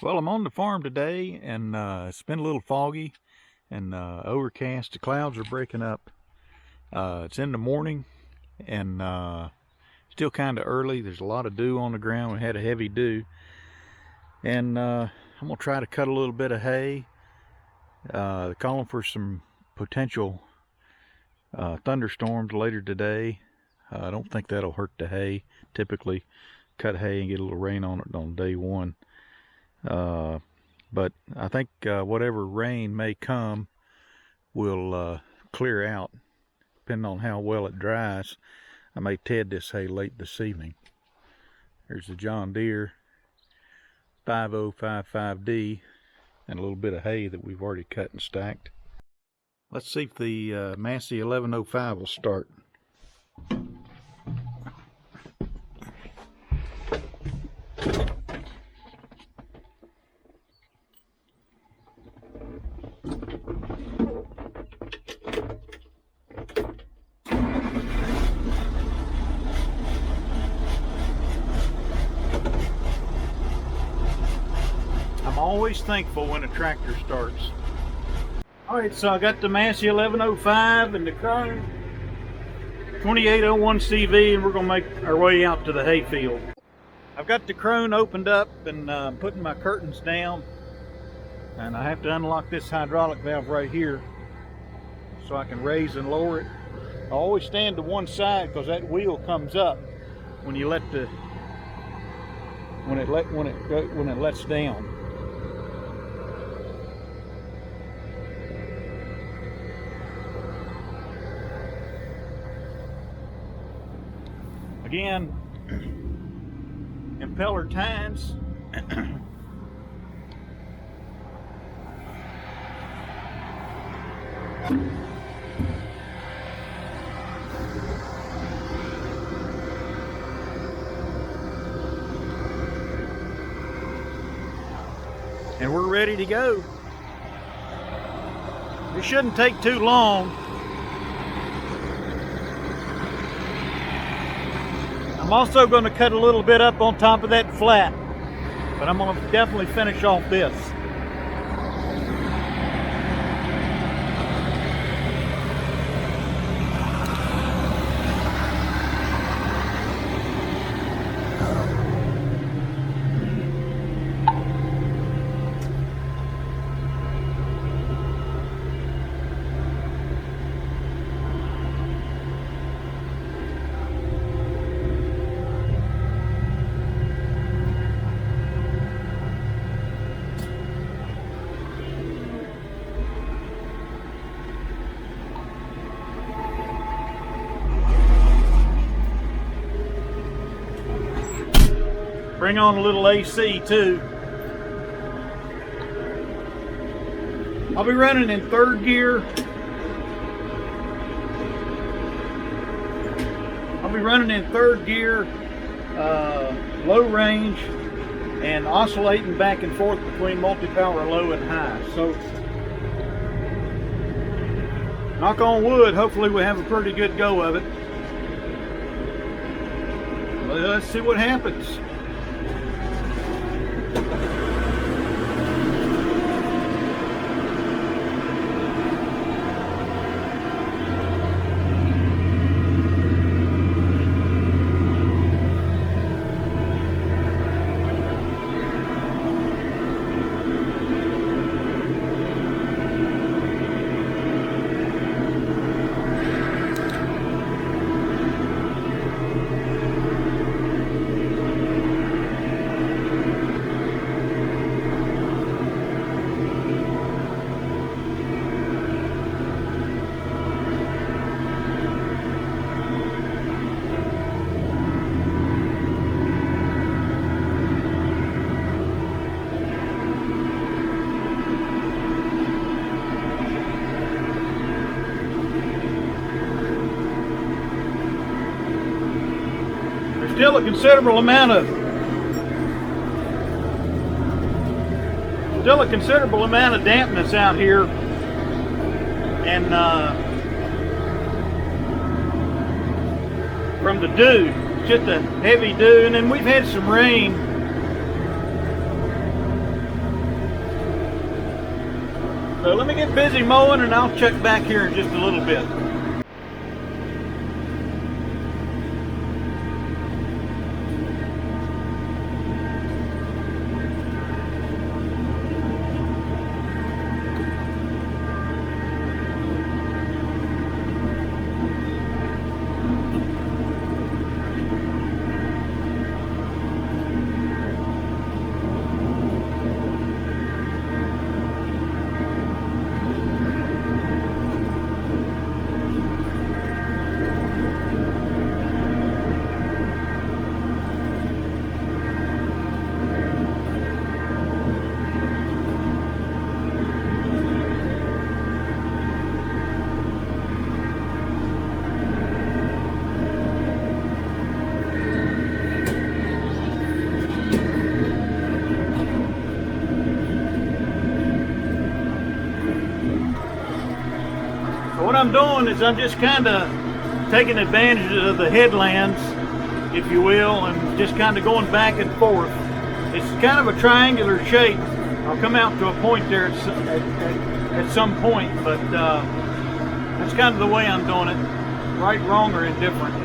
Well, I'm on the farm today, and it's been a little foggy and overcast. The clouds are breaking up. It's in the morning, and still kind of early. There's a lot of dew on the ground. We had a heavy dew, and I'm gonna try to cut a little bit of hay. They're calling for some potential thunderstorms later today. I don't think that'll hurt the hay. Typically, cut hay and get a little rain on it on day one. But I think whatever rain may come will clear out, depending on how well it dries. I may ted this hay late this evening. There's the John Deere 5055D and a little bit of hay that we've already cut and stacked. Let's see if the Massey 1105 will start. I'm always thankful when a tractor starts. Alright, so I got the Massey 1105 and the Krone 2801cv, and we're going to make our way out to the hayfield. I've got the Krone opened up and putting my curtains down, and I have to unlock this hydraulic valve right here so I can raise and lower it. I always stand to one side because that wheel comes up when you let the when it lets down. Again, impeller tines. And we're ready to go. It shouldn't take too long. I'm also going to cut a little bit up on top of that flat, but I'm going to definitely finish off this. Bring on a little AC too. I'll be running in third gear. Low range, and oscillating back and forth between multi-power low and high. So, knock on wood, hopefully we have a pretty good go of it. Let's see what happens. Still a considerable amount of dampness out here, and from the dew, just a heavy dew, and then we've had some rain So let me get busy mowing and I'll check back here in just a little bit. What I'm doing is I'm just kind of taking advantage of the headlands, if you will, and just kind of going back and forth. It's kind of a triangular shape. I'll come out to a point there at some point, but that's kind of the way I'm doing it. Right, wrong, or indifferent.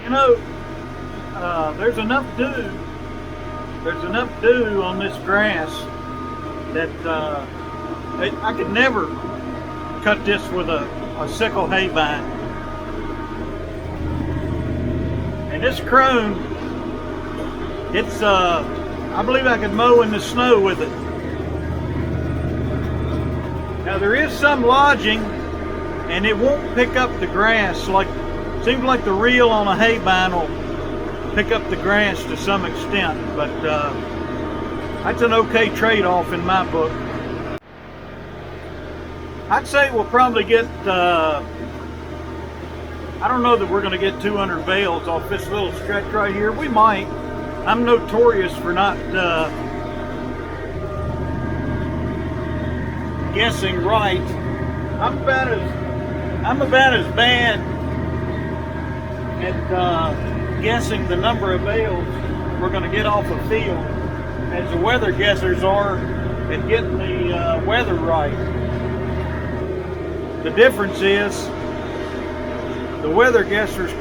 You know, there's enough dew on this grass that I could never cut this with a sickle hay bind. And this Krone, it's I believe I could mow in the snow with it. Now there is some lodging and it won't pick up the grass. Like, seems like the reel on a hay bind will pick up the grass to some extent, but that's an okay trade-off in my book. I'd say we'll probably get, I don't know that we're going to get 200 bales off this little stretch right here. We might. I'm notorious for not guessing right. I'm about as bad at guessing the number of bales we're going to get off a field as the weather guessers are at getting the weather right. The difference is the weather guessers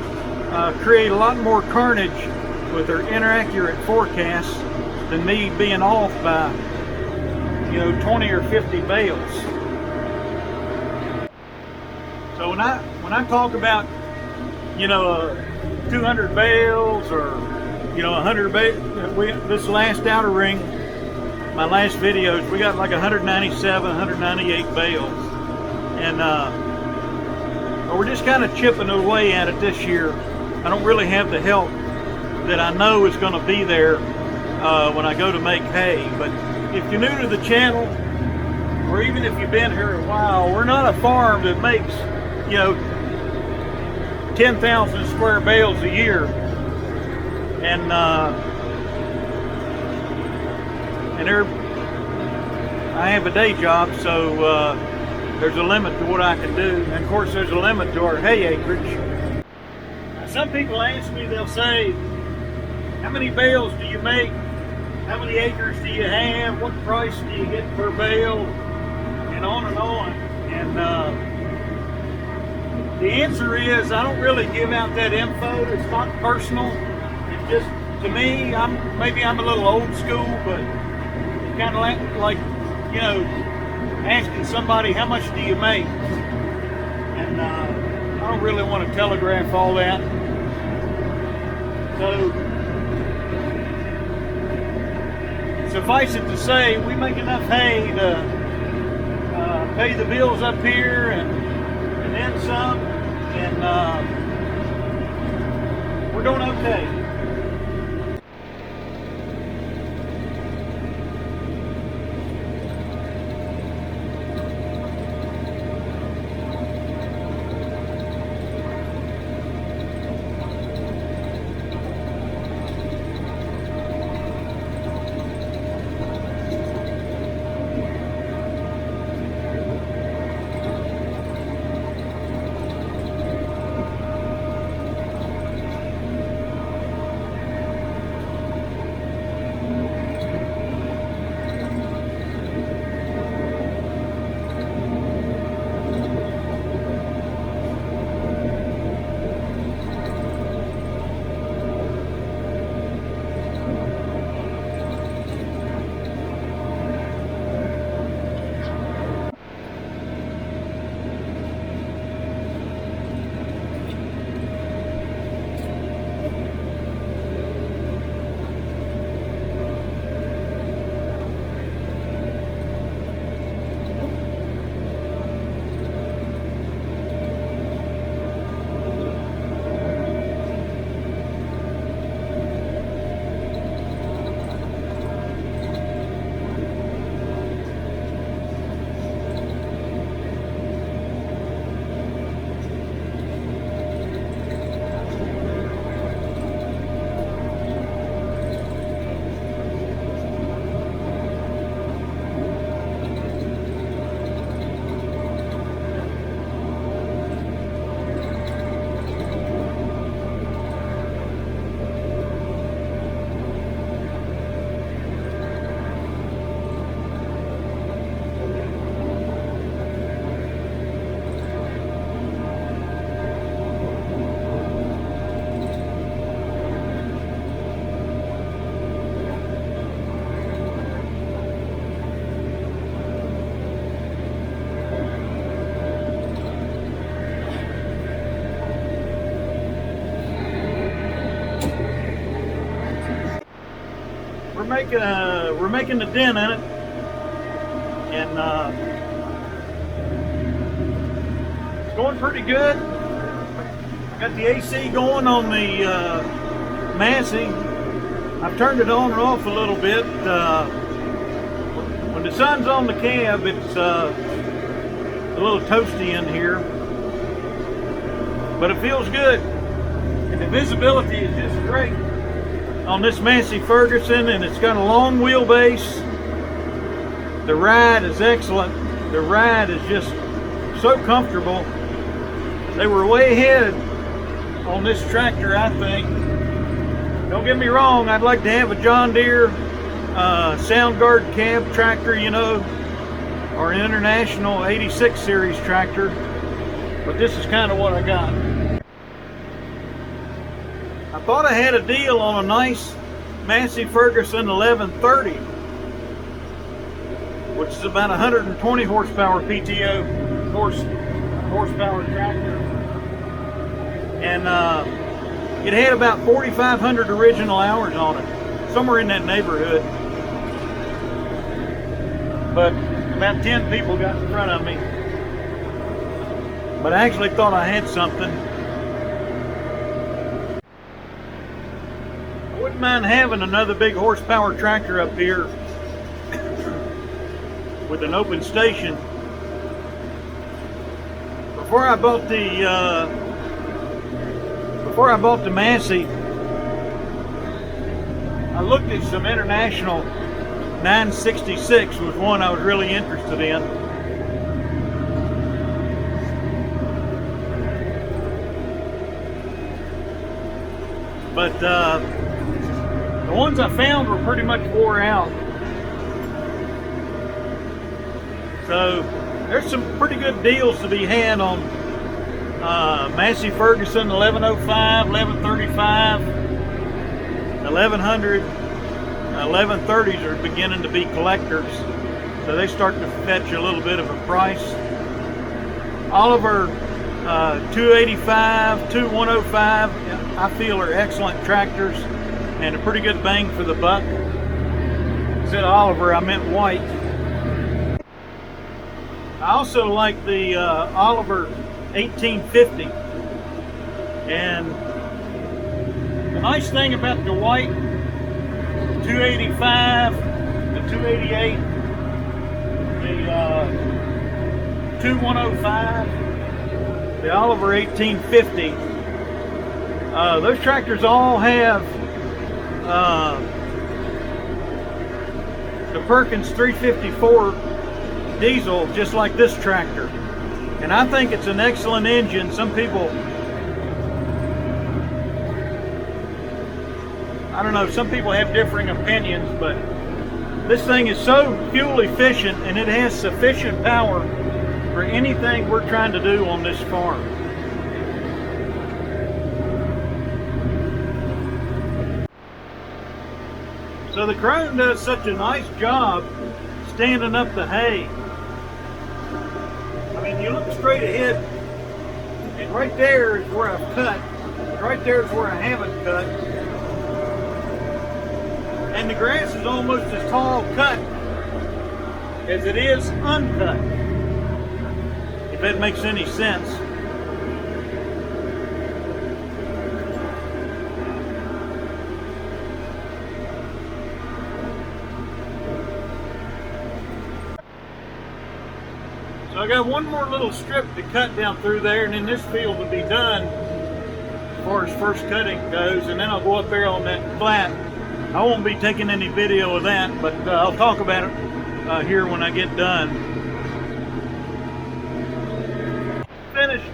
create a lot more carnage with their inaccurate forecasts than me being off by, 20 or 50 bales. So when I talk about 200 bales or 100 bales, this last outer ring, my last videos, we got like 197, 198 bales, and we're just kind of chipping away at it this year. I don't really have the help that I know is going to be there when I go to make hay. But if you're new to the channel, or even if you've been here a while, we're not a farm that makes 10,000 square bales a year, and I have a day job, so there's a limit to what I can do, and of course there's a limit to our hay acreage. Now, some people ask me, they'll say, how many bales do you make? How many acres do you have? What price do you get per bale? And on and on. And the answer is I don't really give out that info. It's not personal. It's just, to me, maybe I'm a little old school, but kind of like, you know, asking somebody, how much do you make? And I don't really want to telegraph all that. So suffice it to say, we make enough hay to pay the bills up here and then some, and we're doing okay. We're making a dent in it, and it's going pretty good. Got the AC going on the Massey. I've turned it on and off a little bit. When the sun's on the cab, it's a little toasty in here, but it feels good, and the visibility is just great on this Massey Ferguson, and it's got a long wheelbase. The ride is excellent. The ride is just so comfortable. They were way ahead on this tractor, I think. Don't get me wrong, I'd like to have a John Deere Soundguard cab tractor, you know, or an International 86 series tractor, but this is kind of what I got. I thought I had a deal on a nice Massey Ferguson 1130, which is about 120 horsepower PTO horsepower tractor, and it had about 4,500 original hours on it, somewhere in that neighborhood. But about 10 people got in front of me. But I actually thought I had something. I wouldn't mind having another big horsepower tractor up here with an open station. Before I bought the Massey, I looked at some International 966 was one I was really interested in. But the ones I found were pretty much wore out. So there's some pretty good deals to be had on Massey Ferguson 1105, 1135, 1100, 1130s are beginning to be collectors, so they start to fetch a little bit of a price. Oliver 285, 2105, I feel are excellent tractors and a pretty good bang for the buck. I said Oliver, I meant white. I also like the Oliver 1850, and the nice thing about the white 285, the 288, the 2105, the Oliver 1850, those tractors all have the Perkins 354 diesel, just like this tractor, and I think it's an excellent engine. Some people, I don't know, some people have differing opinions, but this thing is so fuel efficient and it has sufficient power for anything we're trying to do on this farm. So the Krone does such a nice job standing up the hay. I mean, you look straight ahead, and right there is where I've cut. Right there is where I haven't cut. And the grass is almost as tall cut as it is uncut, if that makes any sense. So I got one more little strip to cut down through there, and then this field will be done as far as first cutting goes, and then I'll go up there on that flat. I won't be taking any video of that, but I'll talk about it here when I get done. Finished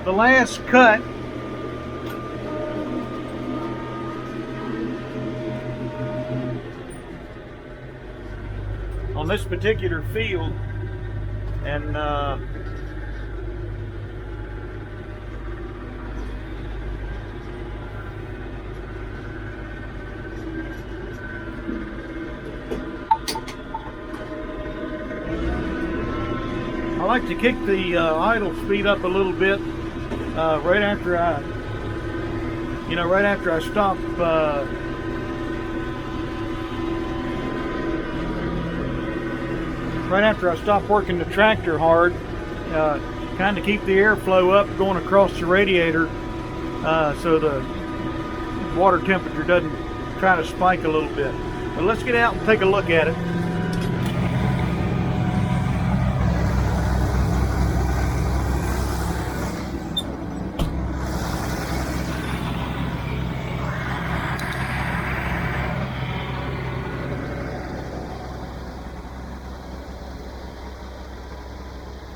the last cut. On this particular field, and I like to kick the idle speed up a little bit right after I stop right after I stop working the tractor hard, kind of keep the airflow up going across the radiator, so the water temperature doesn't try to spike a little bit. But let's get out and take a look at it.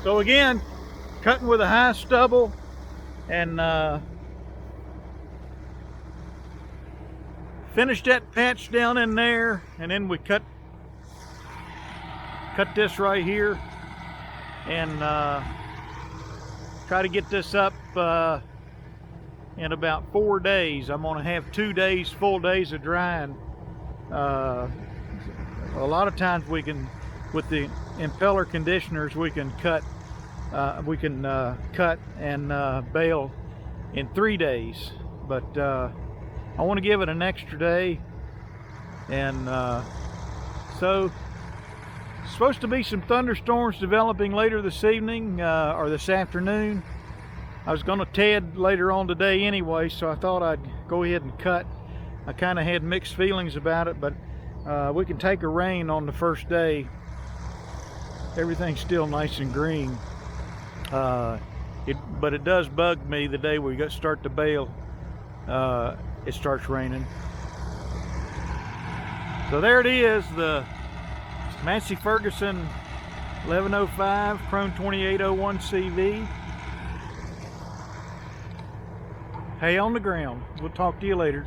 So again, cutting with a high stubble, and finished that patch down in there, and then we cut this right here, and try to get this up in about 4 days. I'm going to have 2 days, full days of drying. A lot of times we can, with the impeller conditioners, we can cut and bale in 3 days, but I want to give it an extra day, and so it's supposed to be some thunderstorms developing later this evening or this afternoon. I was going to TED later on today anyway, so I thought I'd go ahead and cut. I kind of had mixed feelings about it, but we can take a rain on the first day. Everything's still nice and green, but it does bug me the day we start to bale. It starts raining. So there it is, the Massey Ferguson 1105 Krone 2801cv. Hay on the ground. We'll talk to you later.